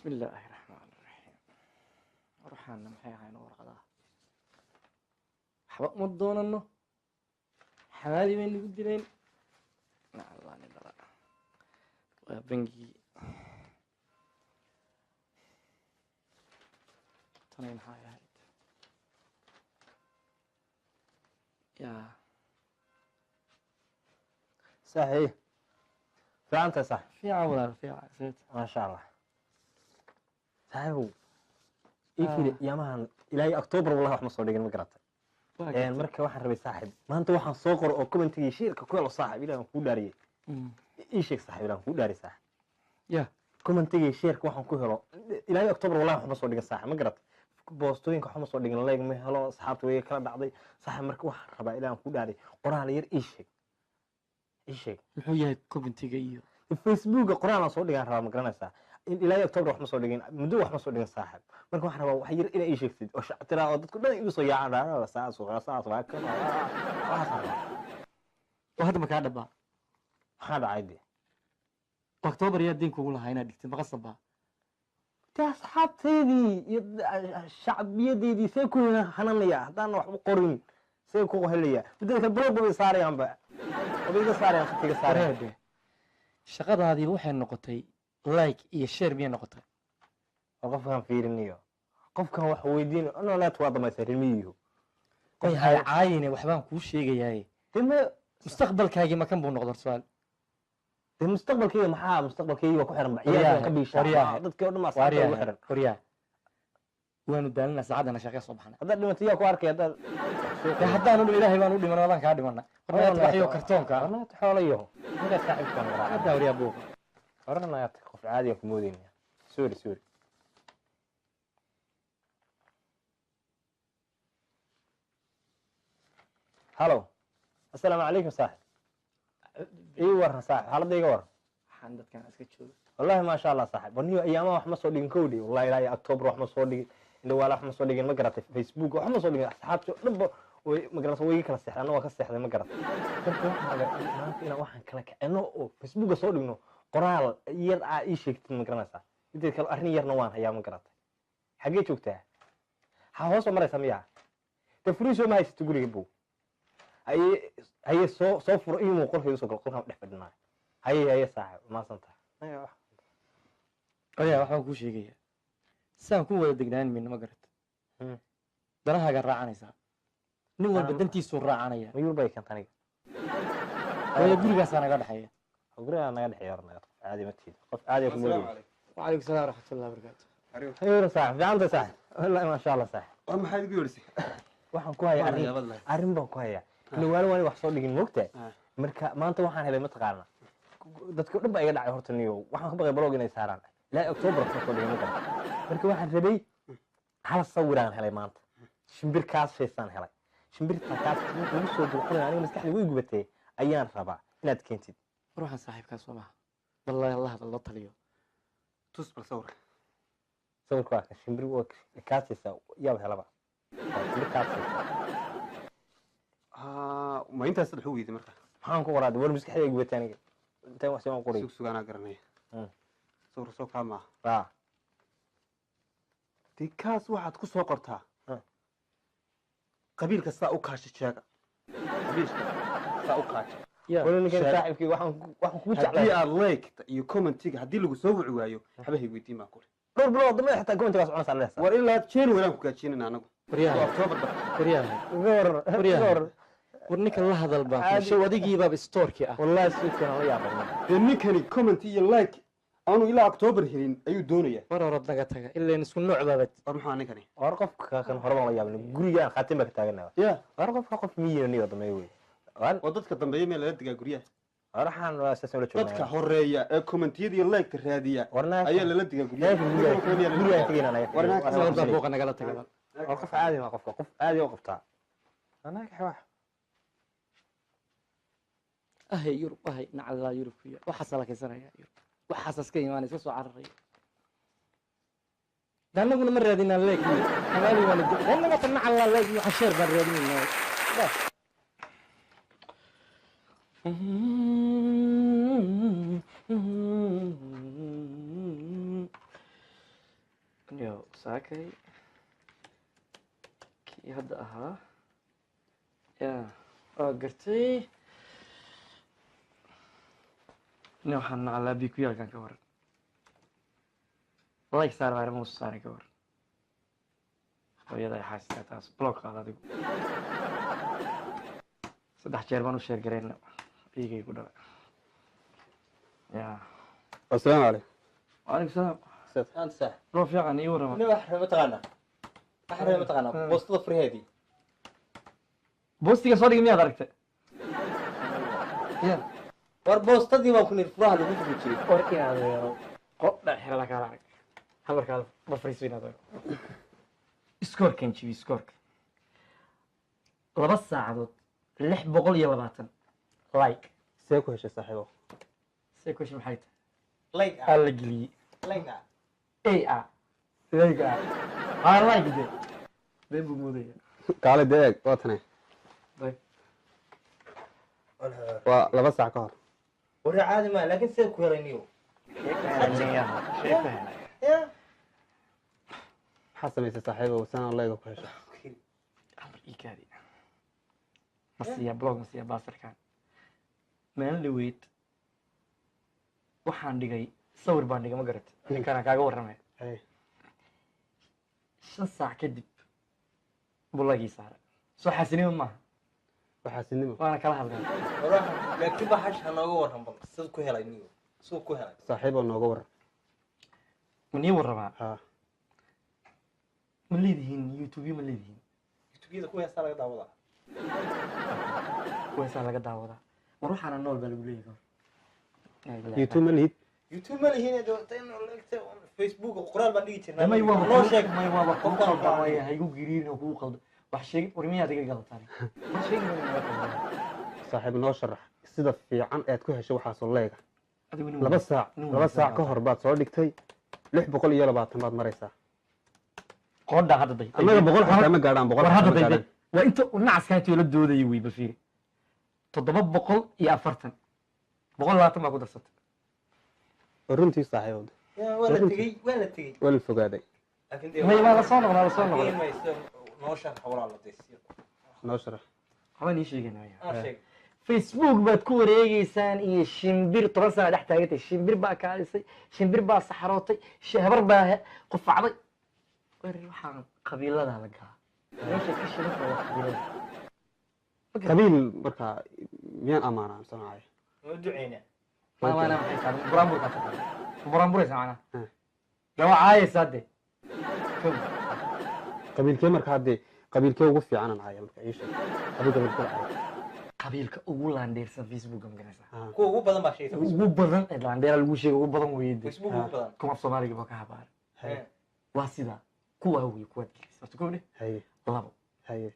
بسم الله الرحمن الرحيم روحنا محي عين ورقة حبق مدون إنه حمادي من اللي قدرين لا الله ندرى وبنجي تنين هاي يا صحيح فأنت صح في عمر في عسيت ما شاء الله صحيح إيه يا مان إلى أكتوبر والله إحنا صادقين مقرأت يعني مركب واحد ربي صاحب ما أنت واحد صقر أو كمان تيجي شيء كل صاحب إلى نقول داري إيش صاحب إلى نقول داري صاحب يا كمان تيجي شيء واحد كله إلى أكتوبر والله إحنا صادقين صاحب مقرأت بوستوين كحنا صادقين الله يجمع هلا أصحابته ويا بعضي صاحب مركب واحد ربي إلى نقول داري قرآن ير إيش محوية كوبنتيجيو الفيسبوك قرآن صادقين ربي مقرأنا إلى أكتوبر إحنا صادقين مدو إحنا صادقين صاحب marka waxaan rabaa wax yar inay ii sheegtid oo shactira oo dadku dhan igu soo yaacaan saas waa kan وهذا ما كان دبا waxa dhacay de أكتوبر يا دين كولا هاينا دكتور ما قصبها asxaabteedii iyo shacbiyadeedii see ku hananaya haddaan wax u qorin see ku helaya midda blog bay saarayaan ba obiga saarayaan khatiga saarayaan shaqadaadii waxay noqotay like iyo share miyay noqotay qofkan fiirinayo qofkan wax weydiin anoo la tawaad ma sarimiyo qoy hay caayine waxbaan ku sheegayaa dima mustaqbalkaaga ma kan buu noqdo su'aal mustaqbalkayga maxaa mustaqbalkayga ku xiran baciyada ka biisha dadka oo dhamaas ku xiran qoriya waanu daalina saacadana shaqo soo baxna hadda dhimatiya ku arkay haddaan u ilaahay baan u dhiman wadan ka dhimana qornaad waxyo kartoonka ana xoolayo inta saaxiibkan hadda wariya buu qornaad qof caadi ah ku moodayna sorry هلو السلام عليكم صاحب ايوه صاحب حالتي ايga war waxaan dadkan iska joogo والله ما شاء الله صاحب ونيو ايامها wax ma soo dhigin koodi والله ilaa October wax ma soo dhigin inta wala wax ma soo dhigin ma garatay Facebook wax ma soo dhigin asxaabtu dhanba way ma garatay way kala seexdaan waa ka seexday ma garatay marka maanta ina waxaan kala kacno oo Facebook soo dhigno qoraal yar aa ii sheegtay ma garanaysaa inta kale arrin yarna waan hayaa ma garatay xagee joogtaa ha hoos maraysa miyaa tafriisho ma haysto guriga buu هي صفر إيه مو قرفي وصل قرفها دحفدنا هي صاحب ما صنتها أيوة waxaan ku sheegaya saan ku wada degnaan min ma garat danaha gar raacanaysa nin walba dantiisu raacanaya miyuu bay kan taniga way gurigaas naga dhaxaya guriga naga dhaxaya naga caadi ma tiid qof caadi ku mooday wa alaykum salaam rahmatullahi wa barakatuh hayr صاحب jaanta صاحب wallahi ma sha Allah صاحب maxay igu yeerisay waxaan ku hayaa arrin baan ku hayaa نوال واني wax soo dhigin moogta marka maanta waxaan helay mataqaana dadku dhan baa iga dhacay horta niyo waxaan ka baqay blog inay saaraan ilaa October ka soo dhigin marka waxaan rabay hal sawiraan helay maanta shimbir kaas sheesan helay shimbirta kaas ugu soo duqay aniga maskaxdayda way gubatay ayaan rabaa inaad keentid ruuxan saaxiibkaas waa wallahi Allah la taliyo tus bal sawirka shimbir waa kaas sheesan yaa helaba shimbir kaas ما أنت أصدق هو يدي مرة maxaan ku qoraa wal maskaxdayda gubatay aniga inta wax soo qoray سوق أنا قرنيه صور سوق ما raa دي كاس واحد كوس وقرتها قبيل كسا أوكاش الشاقة قبيل كسا أوكاش wal ninkan saaxiibkii waxaan ku jeclaa هدي اللايك يكومنت تيجي هدي اللي سووا عوايو حبه يودي ما أقول dhowr bilood ma xitaa commentigaas cunaa saaraysa وإلا تشين ولا كوكاتشين أنا أكتوبر goor warninka la hadal baa shay wadigiiba stoorki ah والله سويتنا لا يعرف دني كان كومنت يلايك أنا إلى أكتوبر هلين أيو دونية war hore naga taga ilaa isku nooc baabad أرمحاني كني warqofka kan horeba la yaabin guriga khaatimba ka taaganaa يا warqofka qof miyiin iyo damay way wadadka dambeeyay meel la digaa guriyaha waxaan aasaasan la joogaa dadka horeeya ee commentiyada iyo like raadiya warna ayaa la digaa guriyaha guriga tagayna warna booqa nagala taga qof caadi ma qofka qof caadi oo qabta anaga wax ahay yurub ahay nacala yurub fiya waxa salakaysanaya yurub waxa asaska iimaanaysa soo cararay danaguna ma raadina leek xamaali wala danaga tan nacala leek waxa sheer baan raadinayna saakay kii hadda ahaa ya waa gartay nin waxaan naclaa bi ku yaalkan ka waran like saar baa muus saaray ka waran hooyada ay xaasistaa taas block qaad adigu 3 jeer baan u sheer gareyna dhiigay ku dhalay ya assalaamu calaykum waalaikum salaam أنت صح loo fiican ii warama أنا ما تغنى أحرم ما تغنى بوسط فري هذه boostiga soo dhigay miyaad aragtay ya war boostadii baan ku nir furaha lagu fujiray war inaad weero qodha xirala kala arag habarkaada ma fariiso inaad weero iskoorkan jibi iskoorka 2 saacadood 620 like see ku heshay saaxiibo see ku heshay maxay tahay like alla geliyey like like aa like de been buu moodaya kaale deeg waa tanay day waa 2 saac ka hor war caadi ma laakiin see ku helayniyo sheeka ya maxaa samaysay saaxiibo sanad leega ku heshay amar ikaadi masiya blog masiya baasarkan maalin dhaweyd waxaan dhigay sawir baan dhigay ma garat ninkaan kaaga warramay hay 5 saac kadib bulagii saaray soo xasinimo maaha waxaa sinimo waana kala hadlay war laakiin ba hash hanooga waran bal sid ku helayniyo soo ku helay saaxiibo nooga waran manii warramaa ha ma leedihiin youtube ma leedihiin youtube-da ku heestaa laga daawadaa kuwaasaa laga daawadaa war waxaana nool baa lagu leeyahay youtube ma lihid youtube ma lihiin facebook qoraal baan dhigi jirnaa may waa noo sheeg may waa ku qaldan way haygu giriin oo ku qaldan wax sheeg war miyaad iga galataan wax sheeg saaxiib noo sharax sida fiican aad ku heshay waxaasoo leega adigu 2 saac 2 saac ka hor baad soo dhigtay 620 baad maraysaa qodha hadda day annaga 100 xataa ma gaadhaan 100 war hadda xataa ma day gaadhaan waa inta nacaskaa la doodayay way bafiiri 740 120 baa ku darsatay runtii saaxiibo waa la tegey waa la fogaaday laakiin may waa la soo noqday noo sheeg xawlaa la deysiyo noo sharax waxba nii sheeganaya sheeg facebook baad ku wareegeysaan iyo shimbir 10 sano dhex taagantay shimbir baa kaalisay shimbir baa saxarootay habar baa qufacday war waxaan qabiilada la galaa meesha ka shirka waa qabiilada qabiil marka miyaan amaanaa sanaayo ma duceyna ما أنا محيط برامبور كاتب برامبور يسمعنا لو عايز صدق كم qabiilkee marka hadde qabiilkee ugu fiican aan hayo marka ii sheeg qabiilkee qabiilka ugu laandheersan facebook am ganaysa kuwa ugu badan baa sheegay ugu badan ee laandheer lagu sheego ugu badan weeyde facebook ugu badan kuma Soomaaliga ba ka habaar waa sida kuwa weey kuwa dilis wato kowde haye labo haye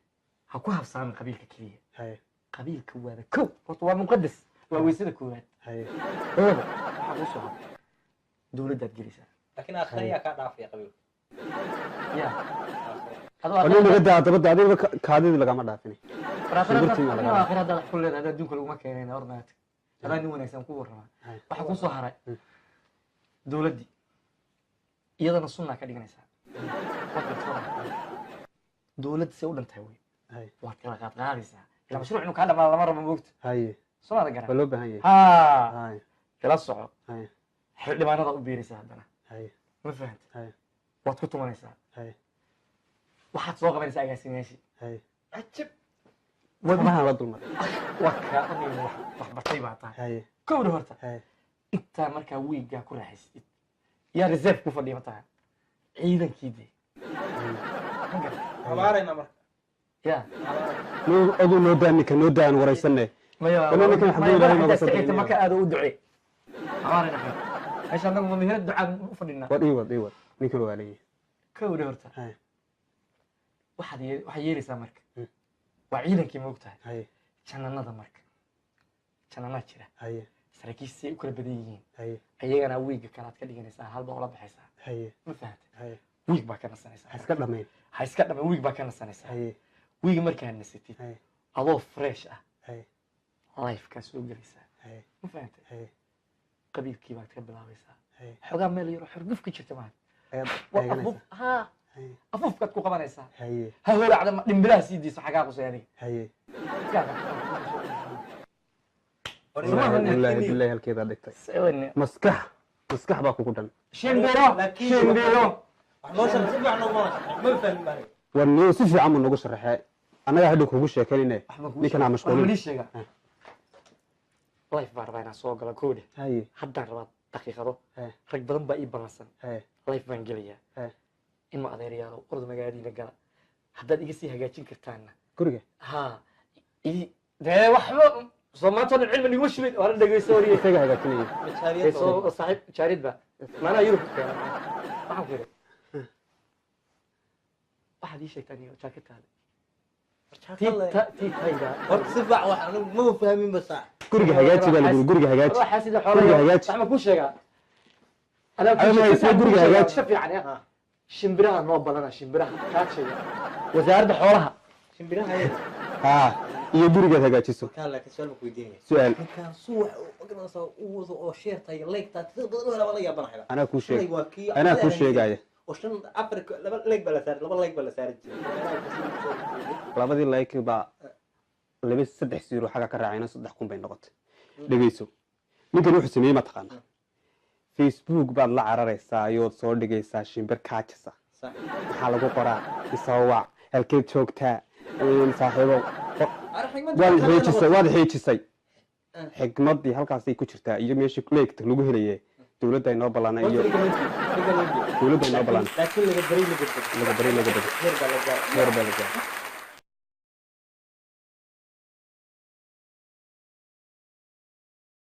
ha ku habsaan qabiilka kaliya haye qabiilka wada kow waa muqaddas waa weysada koowaad haye labo waxa ku soo dawladda gelisa laakiin akhriya ka dhaafay qabiil ya wali naga daa dabada adiga kaadida lagama dhaafinay aakhir hadda wax kulleed hadda adduunka laguma keenayna ornaat hadaa nin wanaagsan ku warrama waxa ku soo haray dawladdii iyadana sunna ka dhiganaysaa dawladda si u dhantahay wey waad kala qaadqaadaysaa ila mashruuc inuu kaa dhamaado lama rabo moogta haye soomada garan waa loo baahan yahay ha haye kala soco haye xildhibaanada u biiraysaa haddana haye ma fahanta haye waad ku tumanaysaa haye waxaad soo qabanaysaa agaasimayaashii haye ajib wadnaha la dulmar waka wax bartay baa tahay haye kowda horta haye intaa markaa wiigaa ku raaxaysatid yaa reserve ku fadhiya ma tahay ciidankii dee habaarayna marka ya aduu noo daa ninka noo daan waraysanne marka aad u ducee habaarayna xay meesha anagu mamihira ducaa u fadhinaa wad iwad ninkan waa leeyahay kowda horta haye waxaad yeelaysaa marka waa ciidankii ma og tahay haye jananada marka jananaa jira haye saraakiisay u kala badan yihiin haye ayagana wiiga kale aad ka dhiganaysaa halba ula baxaysaa haye ma fahantay haye wiig baa ka nasanaysaa ha iska dhamayn ha iska dhama wiig baa ka nasanaysaa haye wiig markaa nasatid haye adoo fresh ah haye lifekaa soo gelaysaa haye ma fahantay haye qabiilkii baad ka bilaabaysaa haye xogaa meel yaroo xorguf ka jirta maaha ayaad eeganaysaa ha afuufkaad ku qabanaysaa haye ha holacda dhimbilaha sii diiso xagaa qusay adiga haye Sumaha wallaahi nin- billahi halkeeda dhigtay Sawirni. maskax baa kugu dhan shimbiro shimbiro war niyo si fiican buu nagu sharaxay annaga hadhow kugu sheekanine ninkanaa mashquulin lii sheega life baan rabaa inaan soo galo koodhe haye haddaan rabaa daqiiqado Eh. rag badan baa ii ballansan haye life baan gelayaa Eh. in ma adeeryaalo orda magaaladiina gala haddaad iga sii hagaajin kartaanna guriga ha dee waxba soomaantoo dhan cilmi niguma shibin waa la dhegeyso wariye isaga hagaajinaya soo saaxiib jaarid ba maanaa yurub keena waxaan ku yidhi waxaad ii sheegtaan iyo jaaketaada tiitayda guriga hagaaji baa lagu guriga hagaaji waxaa sida Guriga xoolaha hagaaji. waxma kuu sheegaa guriga hagaaji. ka fiican ya shimbiraha noo badana shimbiraha kaajaya wasaaradda xoolaha haa iyo gurigaad hagaajiso su-aal anaa kuu sheeg anaa kuu sheegaya labadii like baa laba saddex siiro xagga ka raacayna 3,000 bay noqotay dhegeyso ninkan wuxuu sameeyey ma taqaana facebook baad la cararaysaa ayood soo dhigaysaa shimbir kaajisa maxaa lagu qoraa isawaac halkeed joogtaa saaxiibo waad xiijisay xikmadii halkaasay ku jirtaa iyo meeshii leegta lagu helaye dowladda inoo ballana iyo dowladda inoo ballana laga bari heer baa la gaaray